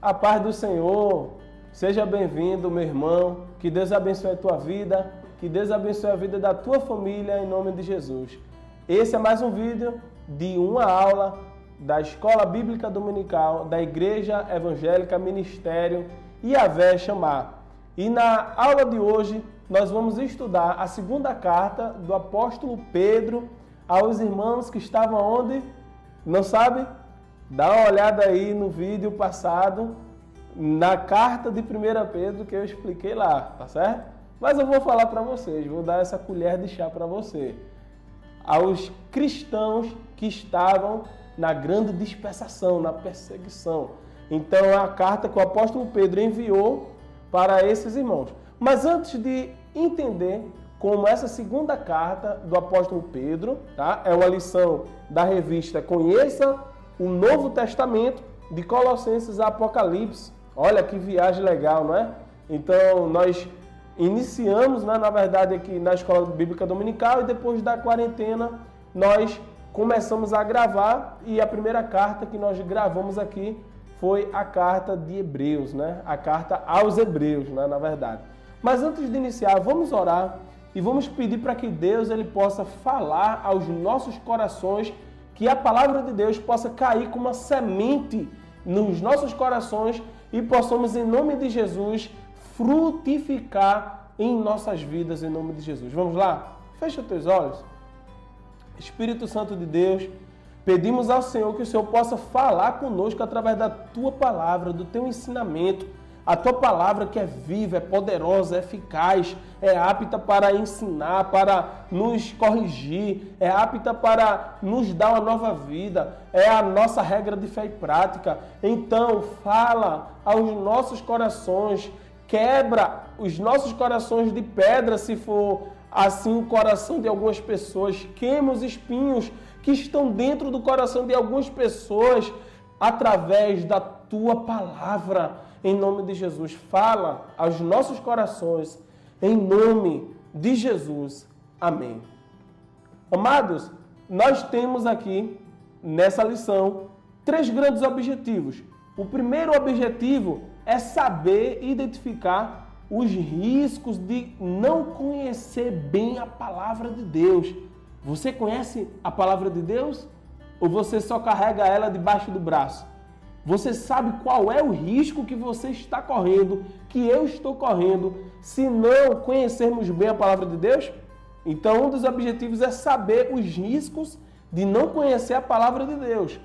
A paz do Senhor, seja bem-vindo, meu irmão, que Deus abençoe a tua vida, que Deus abençoe a vida da tua família, em nome de Jesus. Esse é mais um vídeo de uma aula da Escola Bíblica Dominical da Igreja Evangélica Ministério Yahvé Shammah. E na aula de hoje, nós vamos estudar a segunda carta do apóstolo Pedro aos irmãos que estavam onde? Não sabe? Dá uma olhada aí no vídeo passado, na carta de 1 Pedro que eu expliquei lá, tá certo? Mas eu vou falar para vocês, vou dar essa colher de chá para você. Aos cristãos que estavam na grande dispersação, na perseguição. Então é a carta que o apóstolo Pedro enviou para esses irmãos. Mas antes de entender como essa segunda carta do apóstolo Pedro, tá? É uma lição da revista Conheça o Novo Testamento, de Colossenses a Apocalipse. Olha que viagem legal, não é? Então nós iniciamos, né, na verdade, aqui na Escola Bíblica Dominical e depois da quarentena nós começamos a gravar e a primeira carta que nós gravamos aqui foi a carta de Hebreus, né? A carta aos Hebreus, né, na verdade. Mas antes de iniciar, vamos orar e vamos pedir para que Deus ele possa falar aos nossos corações, que a palavra de Deus possa cair como uma semente nos nossos corações e possamos, em nome de Jesus, frutificar em nossas vidas, em nome de Jesus. Vamos lá? Fecha os teus olhos. Espírito Santo de Deus, pedimos ao Senhor que o Senhor possa falar conosco através da Tua palavra, do Teu ensinamento. A Tua palavra que é viva, é poderosa, é eficaz, é apta para ensinar, para nos corrigir, é apta para nos dar uma nova vida, é a nossa regra de fé e prática. Então, fala aos nossos corações, quebra os nossos corações de pedra, se for assim o coração de algumas pessoas, queima os espinhos que estão dentro do coração de algumas pessoas através da Tua palavra. Em nome de Jesus, fala aos nossos corações, em nome de Jesus. Amém. Amados, nós temos aqui, nessa lição, 3 grandes objetivos. O primeiro objetivo é saber identificar os riscos de não conhecer bem a palavra de Deus. Você conhece a palavra de Deus? Ou você só carrega ela debaixo do braço? Você sabe qual é o risco que você está correndo, que eu estou correndo, se não conhecermos bem a palavra de Deus? Então, um dos objetivos é saber os riscos de não conhecer a palavra de Deus.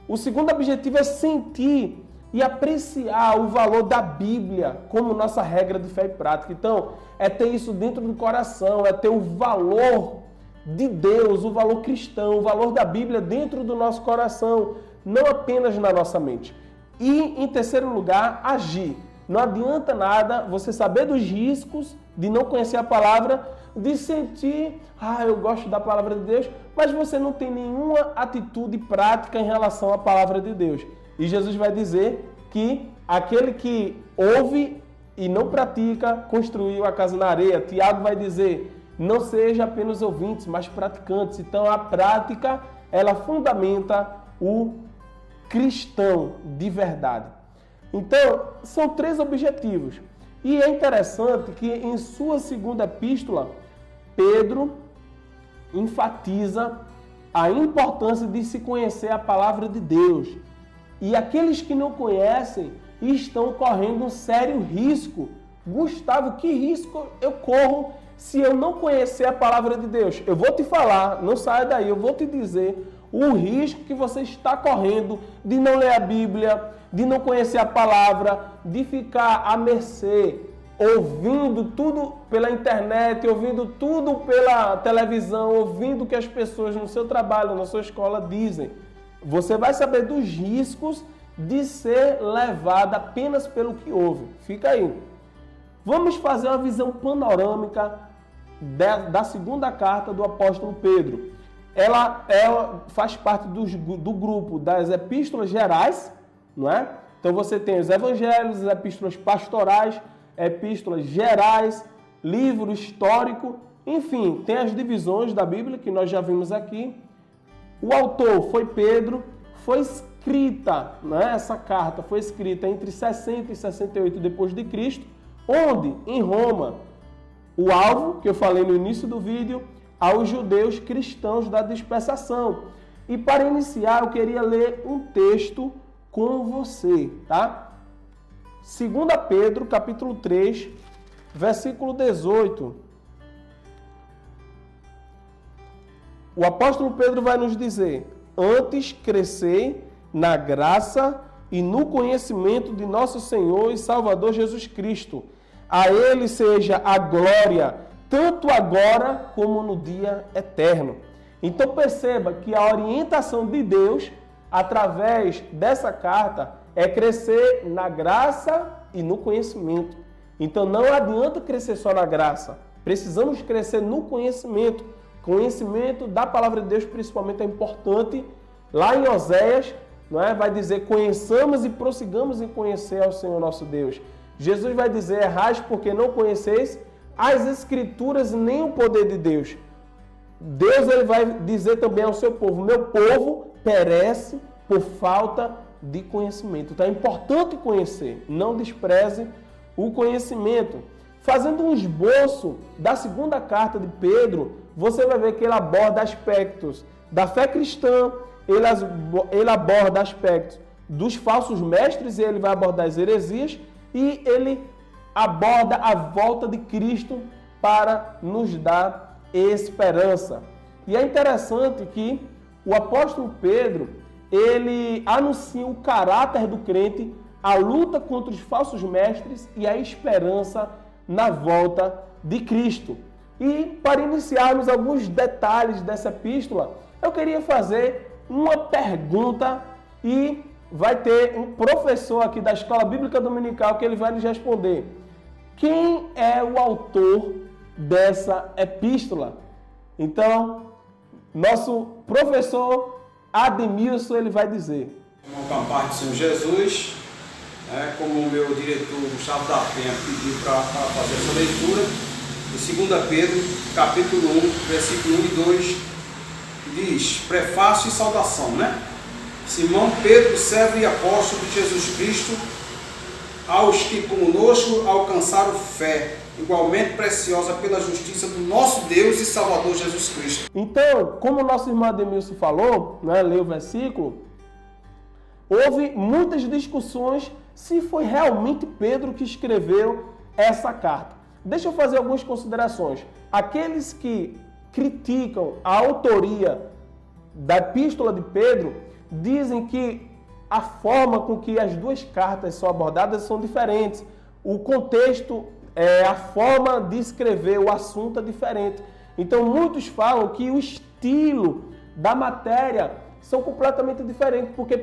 O segundo objetivo é sentir e apreciar o valor da Bíblia como nossa regra de fé e prática. Então, é ter isso dentro do coração, é ter o valor de Deus, o valor cristão, o valor da Bíblia dentro do nosso coração, não apenas na nossa mente. E, em terceiro lugar, agir. Não adianta nada você saber dos riscos de não conhecer a palavra, de sentir, eu gosto da palavra de Deus, mas você não tem nenhuma atitude prática em relação à palavra de Deus. E Jesus vai dizer que aquele que ouve e não pratica, construiu a casa na areia. Tiago vai dizer, não seja apenas ouvintes, mas praticantes. Então, a prática, ela fundamenta o cristão de verdade. Então, são 3 objetivos. E é interessante que em sua segunda epístola, Pedro enfatiza a importância de se conhecer a palavra de Deus. E aqueles que não conhecem estão correndo um sério risco. Gustavo, que risco eu corro se eu não conhecer a palavra de Deus? Eu vou te falar, não saia daí, eu vou te dizer o risco que você está correndo de não ler a Bíblia, de não conhecer a palavra, de ficar à mercê, ouvindo tudo pela internet, ouvindo tudo pela televisão, ouvindo o que as pessoas no seu trabalho, na sua escola dizem. Você vai saber dos riscos de ser levado apenas pelo que ouve. Fica aí. Vamos fazer uma visão panorâmica da segunda carta do apóstolo Pedro. Ela faz parte do grupo das epístolas gerais, não é? Então você tem os evangelhos, as epístolas pastorais, epístolas gerais, livro histórico, enfim, tem as divisões da Bíblia que nós já vimos aqui. O autor foi Pedro, foi escrita, né? Essa carta foi escrita entre 60 e 68 depois de Cristo, onde em Roma, o alvo que eu falei no início do vídeo, aos judeus cristãos da dispersação. E para iniciar, eu queria ler um texto com você, tá? 2 Pedro, capítulo 3, versículo 18. O apóstolo Pedro vai nos dizer: antes crescei na graça e no conhecimento de nosso Senhor e Salvador Jesus Cristo. A Ele seja a glória, tanto agora como no dia eterno. Então perceba que a orientação de Deus, através dessa carta, é crescer na graça e no conhecimento. Então não adianta crescer só na graça, precisamos crescer no conhecimento. Conhecimento da palavra de Deus, principalmente, é importante. Lá em Oséias, não é? Vai dizer: conheçamos e prossigamos em conhecer ao Senhor nosso Deus. Jesus vai dizer: errais porque não conheceis as Escrituras nem o poder de Deus. Deus, ele vai dizer também ao seu povo: meu povo perece por falta de conhecimento. Então é importante conhecer, não despreze o conhecimento. Fazendo um esboço da segunda carta de Pedro, você vai ver que ele aborda aspectos da fé cristã, ele aborda aspectos dos falsos mestres, e ele vai abordar as heresias, e ele aborda a volta de Cristo para nos dar esperança. E é interessante que o apóstolo Pedro, ele anuncia o caráter do crente, a luta contra os falsos mestres e a esperança na volta de Cristo. E para iniciarmos alguns detalhes dessa epístola, eu queria fazer uma pergunta e vai ter um professor aqui da Escola Bíblica Dominical que ele vai nos responder. Quem é o autor dessa epístola? Então, nosso professor Ademilson, ele vai dizer. Uma campagem do Senhor Jesus, como o meu diretor Gustavo da Penha pediu para fazer essa leitura, de 2 Pedro, capítulo 1, versículo 1 e 2, diz: prefácio e saudação, né? Simão Pedro, servo e apóstolo de Jesus Cristo, aos que conosco alcançaram fé, igualmente preciosa pela justiça do nosso Deus e Salvador Jesus Cristo. Então, como o nosso irmão Ademilson falou, né, leu o versículo, houve muitas discussões se foi realmente Pedro que escreveu essa carta. Deixa eu fazer algumas considerações. Aqueles que criticam a autoria da epístola de Pedro dizem que a forma com que as duas cartas são abordadas são diferentes. O contexto, a forma de escrever o assunto é diferente. Então muitos falam que o estilo da matéria são completamente diferentes, porque 1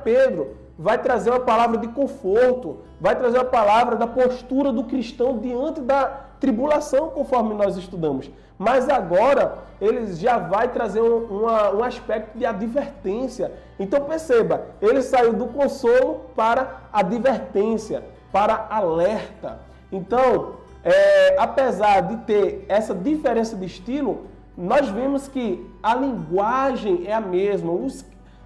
Pedro vai trazer uma palavra de conforto, vai trazer a palavra da postura do cristão diante da tribulação, conforme nós estudamos. Mas agora, ele já vai trazer um aspecto de advertência. Então perceba, ele saiu do consolo para advertência, para alerta. Então, apesar de ter essa diferença de estilo, nós vemos que a linguagem é a mesma,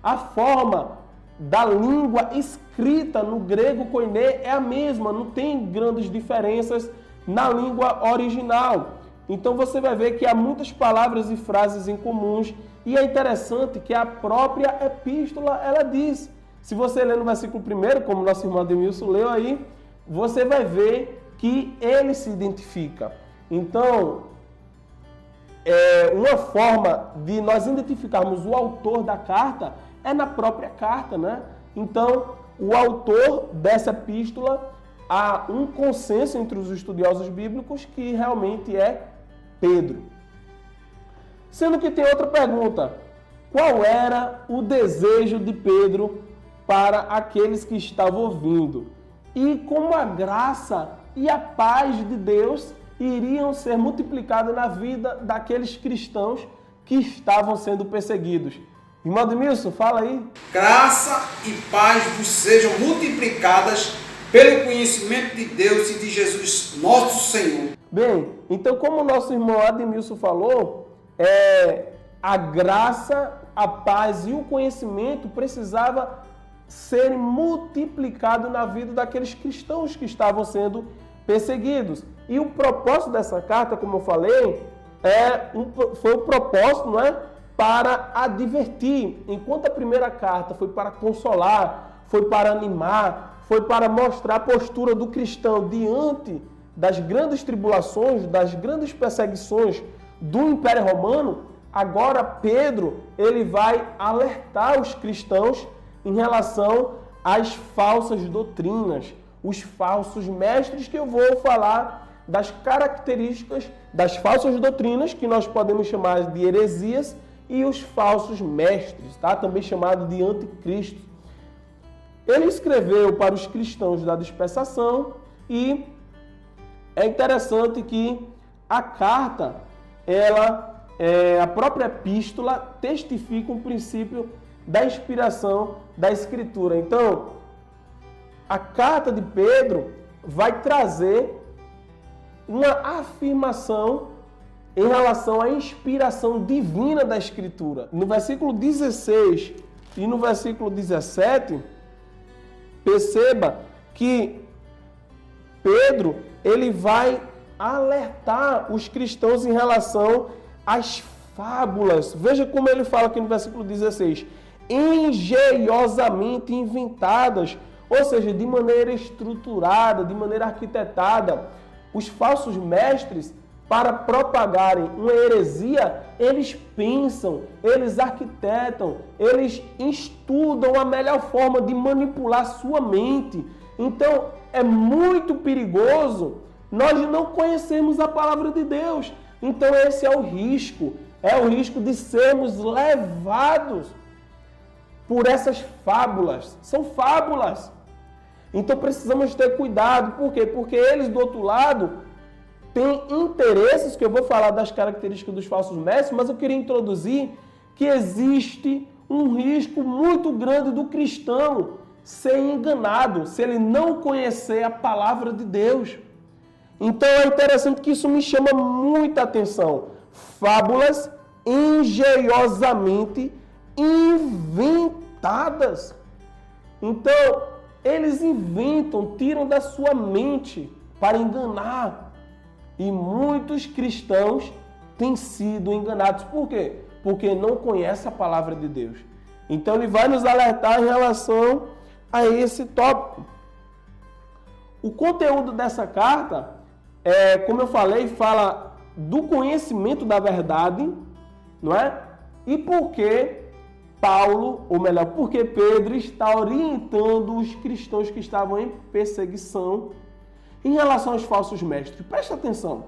a forma da língua escrita no grego koiné é a mesma, não tem grandes diferenças na língua original. Então você vai ver que há muitas palavras e frases em comuns, e é interessante que a própria epístola, ela diz, se você ler no versículo 1, como nosso irmão Ademilson leu aí, você vai ver que ele se identifica. Então, uma forma de nós identificarmos o autor da carta é na própria carta, né? Então, o autor dessa epístola, há um consenso entre os estudiosos bíblicos que realmente é Pedro. Sendo que tem outra pergunta: qual era o desejo de Pedro para aqueles que estavam ouvindo? E como a graça e a paz de Deus iriam ser multiplicadas na vida daqueles cristãos que estavam sendo perseguidos? Irmão Ademilson, fala aí. Graça e paz vos sejam multiplicadas pelo conhecimento de Deus e de Jesus, nosso Senhor. Bem, então como o nosso irmão Ademilson falou, a graça a paz e o conhecimento precisava ser multiplicado na vida daqueles cristãos que estavam sendo perseguidos. E o propósito dessa carta, como eu falei, foi o propósito, não é? Para advertir. Enquanto a primeira carta foi para consolar, foi para animar, foi para mostrar a postura do cristão diante das grandes tribulações, das grandes perseguições do Império Romano, agora Pedro ele vai alertar os cristãos em relação às falsas doutrinas, os falsos mestres, que eu vou falar das características das falsas doutrinas, que nós podemos chamar de heresias, e os falsos mestres, tá? Também chamado de anticristo. Ele escreveu para os cristãos da dispersação e é interessante que a carta, a própria epístola testifica um princípio da inspiração da Escritura. Então, a carta de Pedro vai trazer uma afirmação em relação à inspiração divina da Escritura. No versículo 16 e no versículo 17, perceba que Pedro ele vai alertar os cristãos em relação às fábulas. Veja como ele fala aqui no versículo 16. Engenhosamente inventadas, ou seja, de maneira estruturada, de maneira arquitetada. Os falsos mestres, para propagarem uma heresia, eles pensam, eles arquitetam, eles estudam a melhor forma de manipular sua mente. Então, é muito perigoso nós não conhecermos a palavra de Deus. Então, esse é o risco de sermos levados por essas fábulas. São fábulas. Então, precisamos ter cuidado. Por quê? Porque eles, do outro lado, têm interesses, que eu vou falar das características dos falsos mestres, mas eu queria introduzir que existe um risco muito grande do cristão ser enganado, se ele não conhecer a palavra de Deus. Então é interessante que isso me chama muita atenção. Fábulas engenhosamente inventadas. Então, eles inventam, tiram da sua mente para enganar. E muitos cristãos têm sido enganados. Por quê? Porque não conhecem a palavra de Deus. Então ele vai nos alertar em relação a esse tópico. O conteúdo dessa carta, como eu falei, fala do conhecimento da verdade, não é? E por que Paulo, ou melhor, porque Pedro está orientando os cristãos que estavam em perseguição em relação aos falsos mestres. Presta atenção.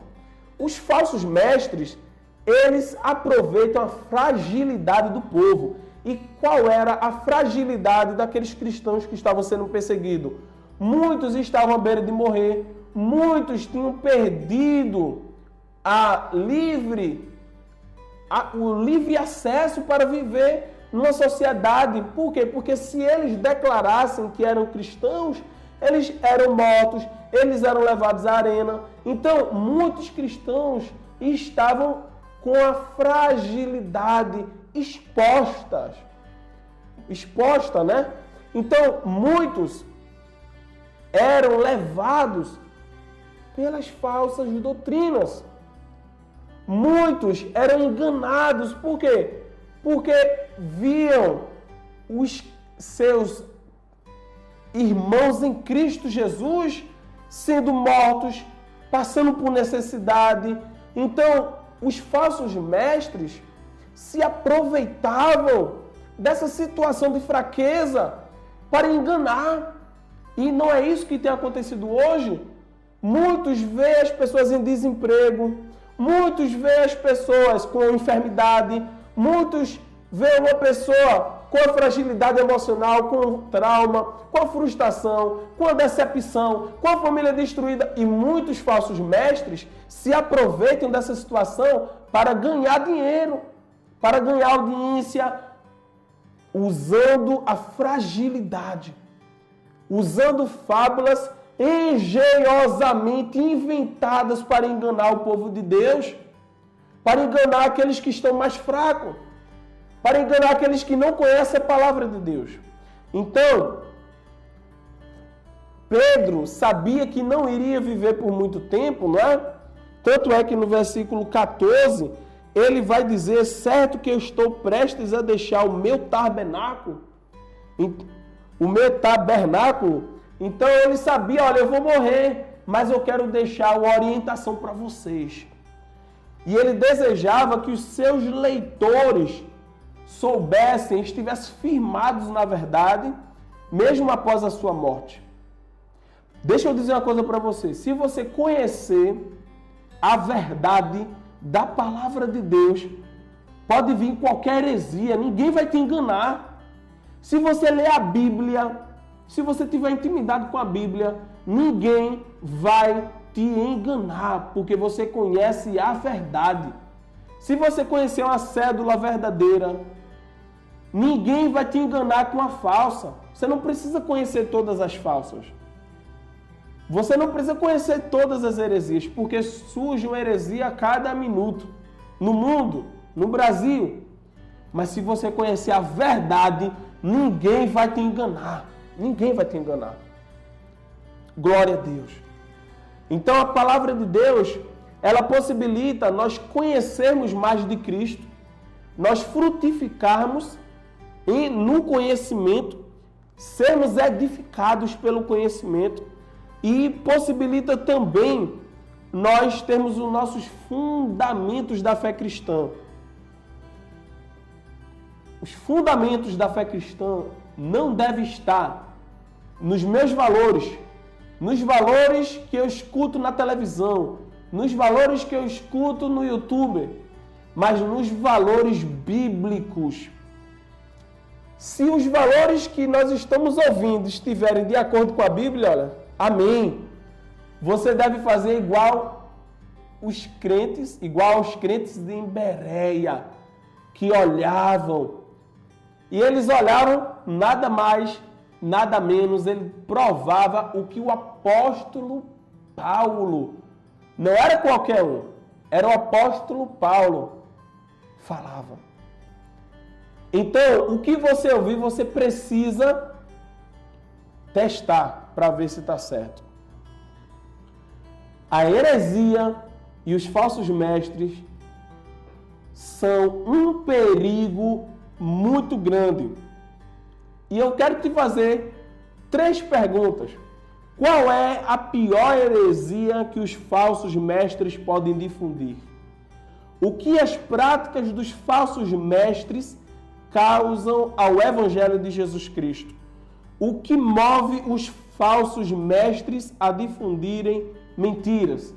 Os falsos mestres, eles aproveitam a fragilidade do povo. E qual era a fragilidade daqueles cristãos que estavam sendo perseguidos? Muitos estavam à beira de morrer. Muitos tinham perdido o livre acesso para viver numa sociedade. Por quê? Porque se eles declarassem que eram cristãos, eles eram mortos, eles eram levados à arena. Então, muitos cristãos estavam com a fragilidade exposta, né? Então, muitos eram levados pelas falsas doutrinas. Muitos eram enganados. Por quê? Porque viam os seus irmãos em Cristo Jesus sendo mortos, passando por necessidade. Então, os falsos mestres se aproveitavam dessa situação de fraqueza para enganar. E não é isso que tem acontecido hoje. Muitos veem as pessoas em desemprego, muitos veem as pessoas com enfermidade, muitos veem uma pessoa com a fragilidade emocional, com o trauma, com a frustração, com a decepção, com a família destruída. E muitos falsos mestres se aproveitam dessa situação para ganhar dinheiro, para ganhar audiência, usando a fragilidade, usando fábulas engenhosamente inventadas para enganar o povo de Deus, para enganar aqueles que estão mais fracos, para enganar aqueles que não conhecem a palavra de Deus. Então, Pedro sabia que não iria viver por muito tempo, não é? Tanto é que no versículo 14, ele vai dizer, certo que eu estou prestes a deixar o meu tabernáculo. Então ele sabia, olha, eu vou morrer, mas eu quero deixar uma orientação para vocês. E ele desejava que os seus leitores soubessem, estivessem firmados na verdade, mesmo após a sua morte. Deixa eu dizer uma coisa para você. Se você conhecer a verdade da palavra de Deus, pode vir qualquer heresia, ninguém vai te enganar. Se você ler a Bíblia, se você tiver intimidade com a Bíblia, ninguém vai te enganar, porque você conhece a verdade. Se você conhecer uma cédula verdadeira, ninguém vai te enganar com a falsa. Você não precisa conhecer todas as falsas. Você não precisa conhecer todas as heresias, porque surge uma heresia a cada minuto. No mundo, no Brasil. Mas se você conhecer a verdade, ninguém vai te enganar. Ninguém vai te enganar. Glória a Deus. Então a palavra de Deus, ela possibilita nós conhecermos mais de Cristo, nós frutificarmos no conhecimento, sermos edificados pelo conhecimento e possibilita também nós termos os nossos fundamentos da fé cristã. Os fundamentos da fé cristã não devem estar nos meus valores, nos valores que eu escuto na televisão, nos valores que eu escuto no YouTube, mas nos valores bíblicos. Se os valores que nós estamos ouvindo estiverem de acordo com a Bíblia, olha, amém. Você deve fazer igual aos crentes de Bereia, que olhavam. E eles olhavam nada mais, nada menos, ele provava o que o apóstolo Paulo, não era qualquer um, era o apóstolo Paulo, falava. Então, o que você ouvir, você precisa testar para ver se está certo. A heresia e os falsos mestres são um perigo muito grande. E eu quero te fazer 3 perguntas. Qual é a pior heresia que os falsos mestres podem difundir? O que as práticas dos falsos mestres causam ao Evangelho de Jesus Cristo? O que move os falsos mestres a difundirem mentiras?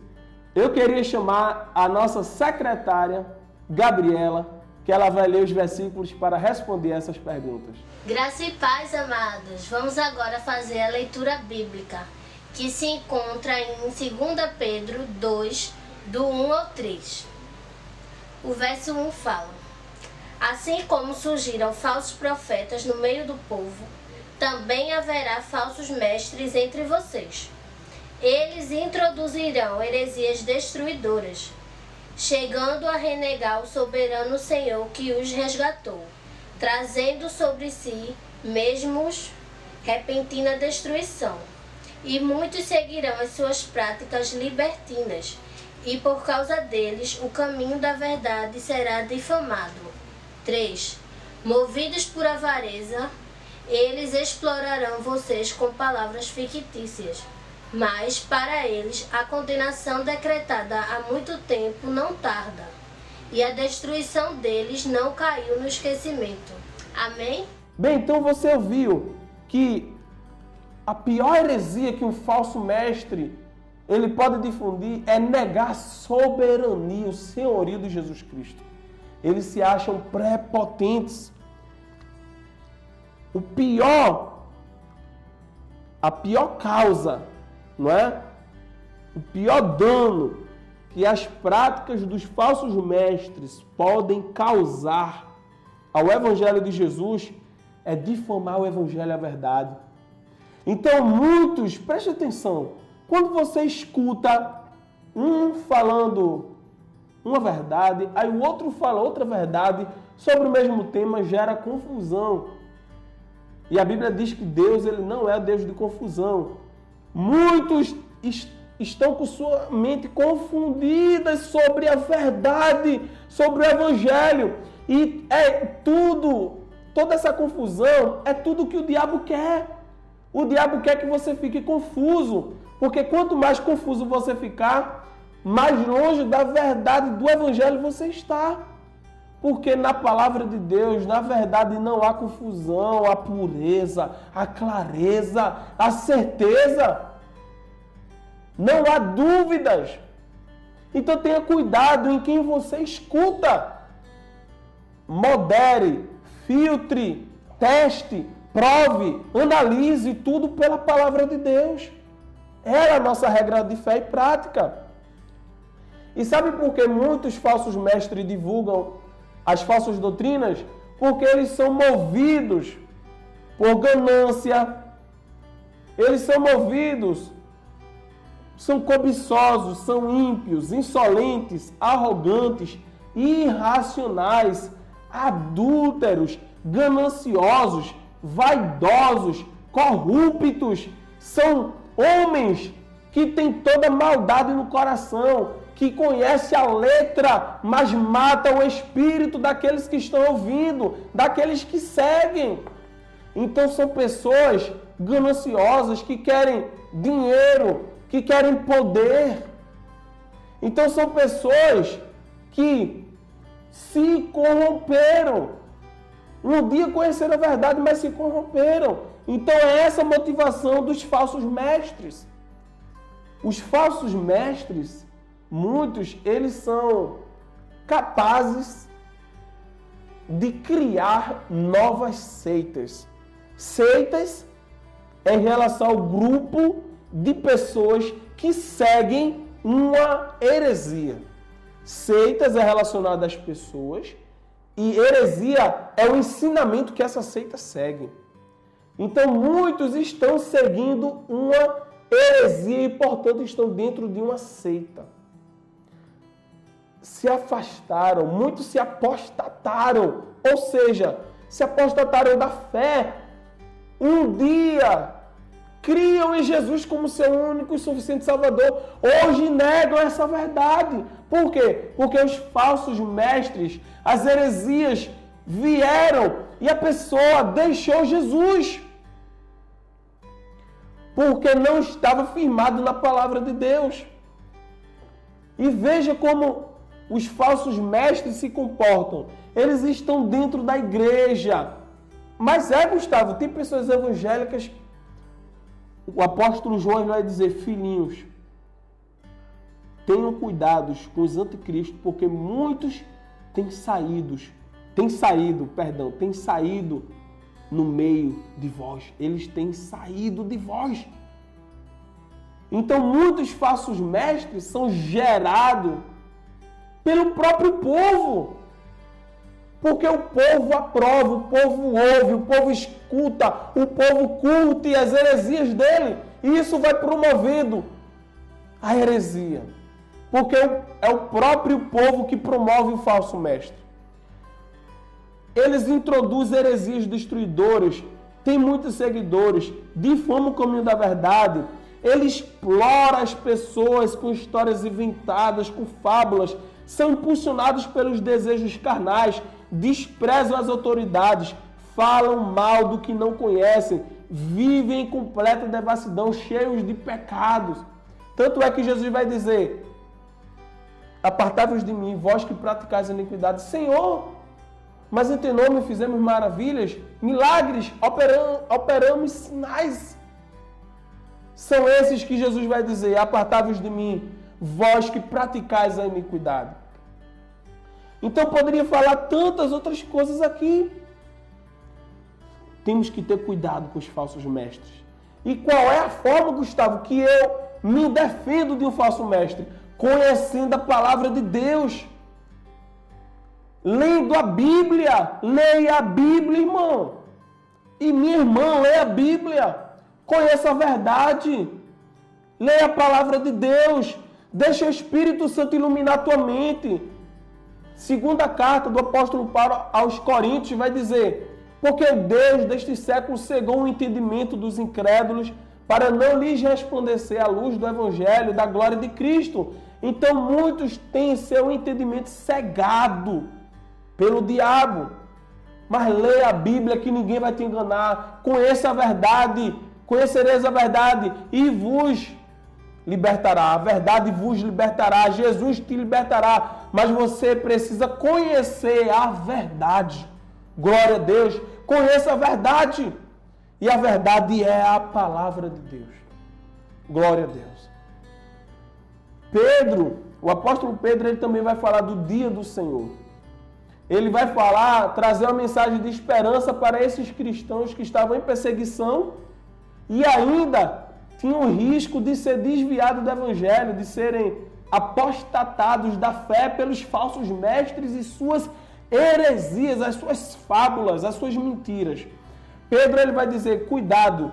Eu queria chamar a nossa secretária, Gabriela, que ela vai ler os versículos para responder essas perguntas. Graça e paz, amados. Vamos agora fazer a leitura bíblica, que se encontra em 2 Pedro 2, do 1 ao 3. O verso 1 fala: assim como surgiram falsos profetas no meio do povo, também haverá falsos mestres entre vocês. Eles introduzirão heresias destruidoras, chegando a renegar o soberano Senhor que os resgatou, trazendo sobre si mesmos repentina destruição. E muitos seguirão as suas práticas libertinas, e por causa deles o caminho da verdade será difamado. 3. Movidos por avareza, eles explorarão vocês com palavras fictícias. Mas, para eles, a condenação decretada há muito tempo não tarda, e a destruição deles não caiu no esquecimento. Amém? Bem, então você ouviu que a pior heresia que um falso mestre ele pode difundir é negar a soberania, o senhorio de Jesus Cristo. Eles se acham prepotentes. A pior causa, não é? O pior dano que as práticas dos falsos mestres podem causar ao Evangelho de Jesus é difamar o Evangelho, a verdade. Então muitos, preste atenção, quando você escuta um falando uma verdade, aí o outro fala outra verdade sobre o mesmo tema gera confusão. E a Bíblia diz que Deus, ele não é Deus de confusão. Muitos estão com sua mente confundidas sobre a verdade, sobre o Evangelho. E toda essa confusão é tudo que o diabo quer. O diabo quer que você fique confuso. Porque quanto mais confuso você ficar, mais longe da verdade do Evangelho você está. Porque na palavra de Deus, na verdade, não há confusão, há pureza, há clareza, há certeza. Não há dúvidas. Então tenha cuidado em quem você escuta. Modere, filtre, teste, prove, analise tudo pela palavra de Deus. Ela é a nossa regra de fé e prática. E sabe por que muitos falsos mestres divulgam as falsas doutrinas? Porque eles são movidos por ganância. Eles são movidos, são cobiçosos, são ímpios, insolentes, arrogantes, irracionais, adúlteros, gananciosos, vaidosos, corruptos. São homens que têm toda maldade no coração, que conhece a letra, mas mata o espírito daqueles que estão ouvindo, daqueles que seguem. Então são pessoas gananciosas que querem dinheiro, que querem poder. Então são pessoas que se corromperam. Um dia conheceram a verdade, mas se corromperam. Então é essa a motivação dos falsos mestres. Os falsos mestres, muitos, eles são capazes de criar novas seitas. Seitas em relação ao grupo de pessoas que seguem uma heresia. Seitas é relacionada às pessoas e heresia é o ensinamento que essa seita segue. Então muitos estão seguindo uma heresia e, portanto, estão dentro de uma seita. Se afastaram, muitos se apostataram, ou seja, se apostataram da fé. Um dia criam em Jesus como seu único e suficiente Salvador. Hoje negam essa verdade. Por quê? Porque os falsos mestres, as heresias vieram e a pessoa deixou Jesus. Porque não estava firmado na palavra de Deus. E veja como os falsos mestres se comportam. Eles estão dentro da igreja. Mas Gustavo, tem pessoas evangélicas. O apóstolo João vai dizer: filhinhos, tenham cuidados com os anticristos, porque muitos têm saído no meio de vós. Eles têm saído de vós. Então muitos falsos mestres são gerados pelo próprio povo. Porque o povo aprova, o povo ouve, o povo escuta, o povo curte as heresias dele. E isso vai promovendo a heresia. Porque é o próprio povo que promove o falso mestre. Eles introduzem heresias destruidoras, têm muitos seguidores, difamam o caminho da verdade. Ele explora as pessoas com histórias inventadas, com fábulas, são impulsionados pelos desejos carnais, desprezam as autoridades, falam mal do que não conhecem, vivem em completa devassidão, cheios de pecados. Tanto é que Jesus vai dizer: apartai-vos de mim, vós que praticais a iniquidade. Senhor, mas em teu nome fizemos maravilhas, milagres, operamos sinais. São esses que Jesus vai dizer: apartai-vos de mim, vós que praticais a iniquidade. Então poderia falar tantas outras coisas aqui. Temos que ter cuidado com os falsos mestres. E qual é a forma, Gustavo, que eu me defendo de um falso mestre? Conhecendo a palavra de Deus. Lendo a Bíblia. Leia a Bíblia, irmão. E minha irmã, leia a Bíblia. Conheça a verdade. Leia a palavra de Deus. Deixa o Espírito Santo iluminar a tua mente. Segunda carta do apóstolo Paulo aos Coríntios vai dizer: porque Deus deste século cegou o entendimento dos incrédulos para não lhes resplandecer a luz do evangelho da glória de Cristo. Então muitos têm seu entendimento cegado pelo diabo. Mas leia a Bíblia que ninguém vai te enganar. Conheça a verdade, conhecereis a verdade e vos libertará. A verdade vos libertará, Jesus te libertará. Mas você precisa conhecer a verdade. Glória a Deus. Conheça a verdade. E a verdade é a palavra de Deus. Glória a Deus. Pedro, o apóstolo Pedro, ele também vai falar do dia do Senhor. Ele vai falar, trazer uma mensagem de esperança para esses cristãos que estavam em perseguição e ainda tinham o risco de ser desviados do evangelho, de serem apostatados da fé pelos falsos mestres e suas heresias, as suas fábulas, as suas mentiras. Pedro, ele vai dizer: cuidado,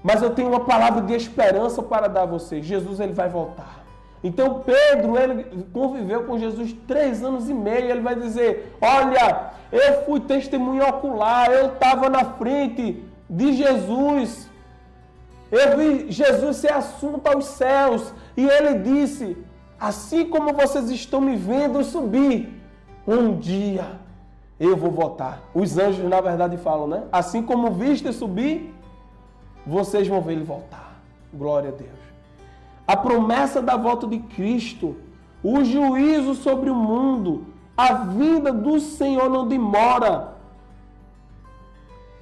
mas eu tenho uma palavra de esperança para dar a vocês. Jesus, ele vai voltar. Então Pedro, ele conviveu com Jesus 3 anos e meio. Ele vai dizer: olha, eu fui testemunha ocular, eu estava na frente de Jesus. Eu vi Jesus ser assunto aos céus. E ele disse: assim como vocês estão me vendo subir, um dia eu vou voltar. Os anjos, na verdade, falam, né? Assim como viste subir, vocês vão ver ele voltar. Glória a Deus. A promessa da volta de Cristo, o juízo sobre o mundo, a vinda do Senhor não demora.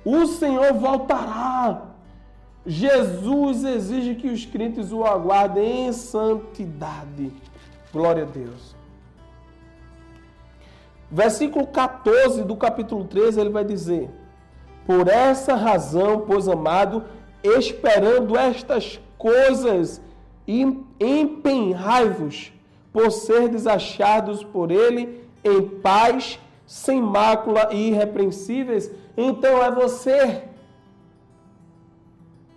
O Senhor voltará. Jesus exige que os crentes o aguardem em santidade. Glória a Deus. Versículo 14 do capítulo 13, ele vai dizer: por essa razão, pois amado, esperando estas coisas, empenhai-vos por serdes achados por ele em paz, sem mácula e irrepreensíveis. Então é você,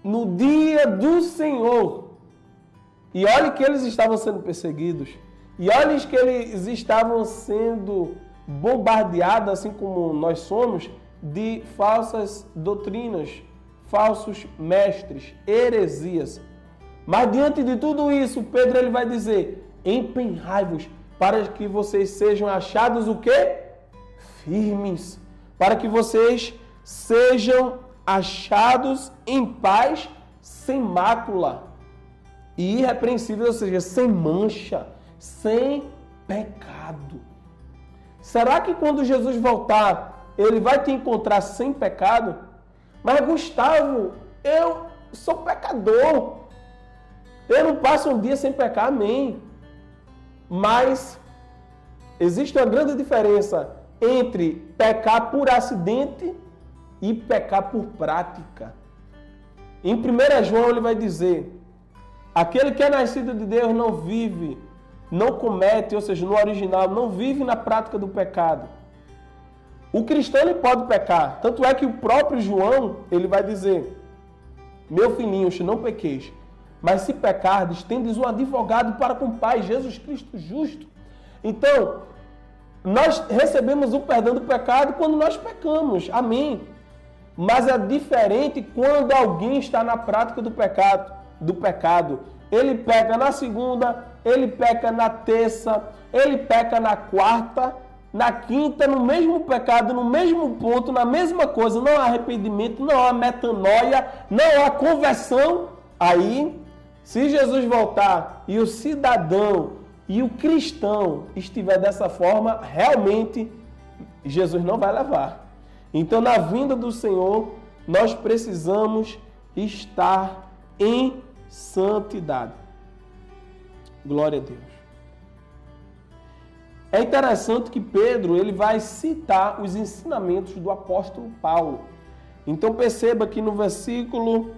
no dia do Senhor. E olhe que eles estavam sendo perseguidos. E olhe que eles estavam sendo bombardeados, assim como nós somos, de falsas doutrinas, falsos mestres, heresias. Mas diante de tudo isso, Pedro, ele vai dizer: empenhai-vos para que vocês sejam achados o quê? Firmes. Para que vocês sejam achados em paz, sem mácula e irrepreensíveis, ou seja, sem mancha, sem pecado. Será que quando Jesus voltar, ele vai te encontrar sem pecado? Mas Gustavo, eu sou pecador. Eu não passo um dia sem pecar, amém. Mas existe uma grande diferença entre pecar por acidente e pecar por prática. Em 1 João ele vai dizer: aquele que é nascido de Deus não vive, não comete, ou seja, no original, não vive na prática do pecado. O cristão ele pode pecar, tanto é que o próprio João, ele vai dizer: meu filhinho, se não pequeis, mas se pecardes, tendes um advogado para com o Pai, Jesus Cristo justo. Então, nós recebemos o perdão do pecado quando nós pecamos, amém. Mas é diferente quando alguém está na prática do pecado. Ele peca na segunda, ele peca na terça, ele peca na quarta, na quinta, no mesmo pecado, no mesmo ponto, na mesma coisa. Não há arrependimento, não há metanoia, não há conversão. Aí, se Jesus voltar e o cidadão e o cristão estiver dessa forma, realmente Jesus não vai levar. Então, na vinda do Senhor, nós precisamos estar em santidade. Glória a Deus. É interessante que Pedro, ele vai citar os ensinamentos do apóstolo Paulo. Então perceba que no versículo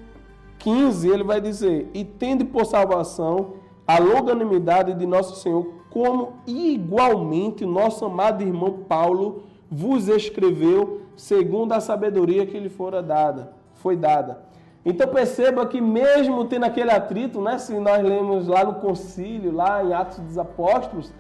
15 ele vai dizer: e tende por salvação a longanimidade de nosso Senhor, como igualmente o nosso amado irmão Paulo vos escreveu, segundo a sabedoria que lhe foi dada. Então perceba que mesmo tendo aquele atrito, né, se nós lemos lá no concílio, lá em Atos dos Apóstolos,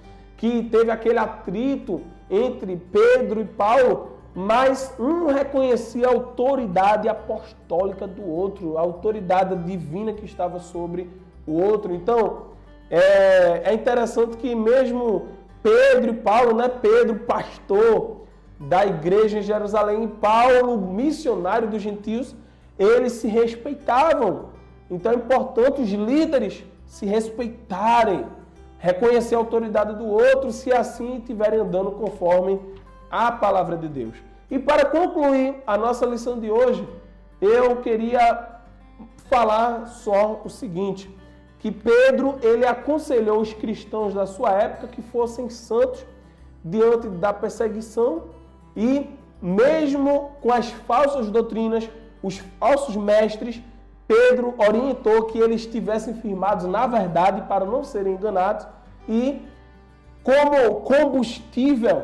que teve aquele atrito entre Pedro e Paulo, mas um reconhecia a autoridade apostólica do outro, a autoridade divina que estava sobre o outro. Então, é interessante que mesmo Pedro e Paulo, né? Pedro, pastor da igreja em Jerusalém, e Paulo, missionário dos gentios, eles se respeitavam. Então é importante os líderes se respeitarem, reconhecer a autoridade do outro, se assim estiverem andando conforme a palavra de Deus. E para concluir a nossa lição de hoje, eu queria falar só o seguinte, que Pedro, ele aconselhou os cristãos da sua época que fossem santos diante da perseguição e mesmo com as falsas doutrinas, os falsos mestres, Pedro orientou que eles estivessem firmados na verdade para não serem enganados e, como combustível,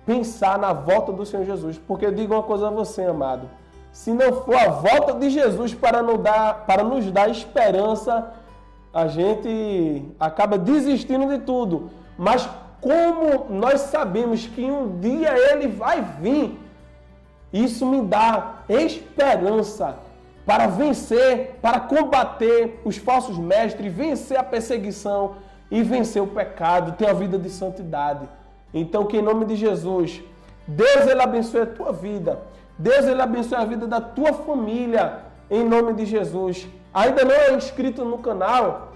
pensar na volta do Senhor Jesus. Porque eu digo uma coisa a você, amado, se não for a volta de Jesus para nos dar esperança, a gente acaba desistindo de tudo. Mas como nós sabemos que um dia Ele vai vir, isso me dá esperança para vencer, para combater os falsos mestres, vencer a perseguição e vencer o pecado, ter a vida de santidade. Então, que em nome de Jesus, Deus Ele abençoe a tua vida, Deus Ele abençoe a vida da tua família, em nome de Jesus. Ainda não é inscrito no canal?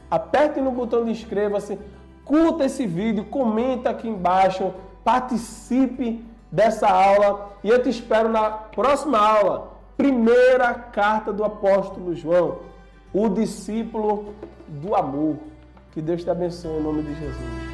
Aperte no botão de inscreva-se, curta esse vídeo, comenta aqui embaixo, participe dessa aula e eu te espero na próxima aula. Primeira carta do apóstolo João, o discípulo do amor. Que Deus te abençoe em nome de Jesus.